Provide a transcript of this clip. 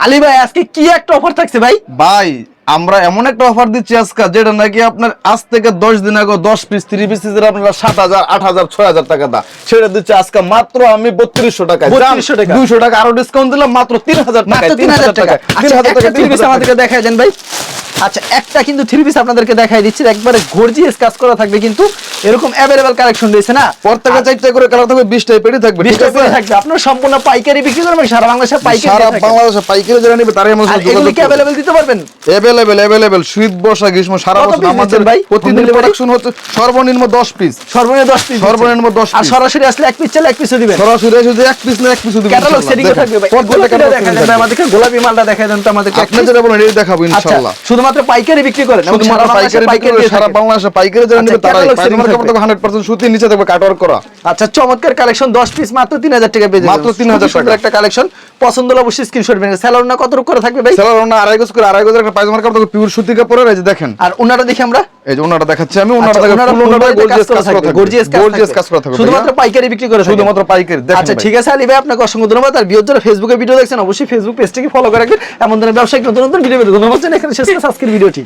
আলী ভাই আজকে কি একটা অফার থাকছে ভাই? ভাই আমরা এমন একটা অফার দিচ্ছি আজকে, যেটা নাকি আপনার আজ থেকে 10 দিন আগে 10 পিস 30 পিস আপনারা 7,000 8,000 6,000 টাকা দা, সেটা দিচ্ছি আজকে মাত্র আমি 3200 টাকায়। 3200 টাকা। 200 টাকা আরো ডিসকাউন্ট দিলাম, মাত্র 3000 টাকা। মাত্র 3000 টাকা। 3000 টাকা। একটা থ্রি পিস আমাদেরকে দেখায় দেন ভাই। আচ্ছা একটা কিন্তু থ্রি পিস আপনাদেরকে দেখাই দিচ্ছি, একবারে গর্জিয়াস কাজ করা থাকবে, কিন্তু এরকম अवेलेबल কালেকশন রয়েছে না, প্রত্যেকটা 4টা করে কালার থাকবে, 20 টাই পেডি থাকবে, 20 ঠিক টা আছে? করে থাকবে। আপনারা সম্পূর্ণ পাইকারি বিক্রি করবেন, সারা বাংলাদেশে পাইকারি সারা দিয়ে থাকেন। বাংলাদেশে পাইকারি যারা নেবে তারাই আমার আর সাথে এগুলো যোগাযোগ কি করবে। अवेलेबल দিতে পারবেন? अवेलेबल শীত বর্ষা গ্রীষ্ম সারা কত বছর piece আমাদের দিচ্ছেন ভাই? প্রতিদিন Home delivery? প্রোডাকশন হচ্ছে সর্বনিম্ন 10 পিস। সর্বনিম্ন 10 পিস, সর্বনিম্ন 10 আর পিস। সরাসরি আসলে এক পিস চাইলে এক পিসও দিবেন। সরাসরি যদি এক পিস না এক পিস দিবেন, ক্যাটালগ সেটিং থাকবে ভাই। প্রত্যেকটা ক্যাটালগ ক্যাটালগ দেখায় দেন ভাই আমাদেরকে, গোলাপি মালটা দেখায় দেন তো আমাদেরকে। আপনি যেটা বলেন এই দেখাবো আচ্ছা ইনশাআল্লাহ। শুধুমাত্র পাইকারি বিক্রি করেন, এবং শুধুমাত্র সারা বাংলাদেশে পাইকারি পাইকারি দিয়ে সারা থাকেন। বাংলাদেশে পাইকারি যারা আচ্ছা, নেবে তারাই ক্যাটালগ পাইকারি সেটিং কাপড় 100% সুতির নিচে থাকবে কাটওয়ার করা। আচ্ছা চমৎকার কালেকশন, 10 পিস মাত্র 3000 টাকা পেয়ে যাবেন। মাত্র 3000 সুন্দর টাকা। একটা কালেকশন, পছন্দ হলে অবশ্যই স্ক্রিনশট নেবেন। স্যালার না কত করে থাকবে ভাই? সেলার ওনা আড়াই গজ করে, আড়াই গজের একটা পায়জামার কাপড় থাকবে পিওর সুতি কাপড়ের। এই যে দেখেন, আর ওনাটা দেখি আমরা। এই যে ওনাটা দেখাচ্ছি আমি, ওনাটা আচ্ছা, দেখেন ওনারা ফুল ওনাটা ফুল বডিতে গর্জিয়াস কাজ কাজ করা করা থাকবে, থাকবে, গর্জিয়াস গর্জিয়াস কাজ করা থাকবে শুধুমাত্র ভাইয়া। পাইকারি বিক্রি করে থাকেন। শুধুমাত্র পাইকারি দেখেন আচ্ছা ভাই। ঠিক আছে আলী ভাই, আপনাকে অসংখ্য ধন্যবাদ। আর বিয়োর যারা ফেসবুকে ভিডিও দেখছেন অবশ্যই ফেসবুক পেজটাকে ফলো করে রাখবেন, এমন ধরনের ব্যবসায়িক নতুন নতুন ভিডিও পেতে। ধন্যবাদ জানাই, এখানে শেষ করছি আজকের ভিডিওটি।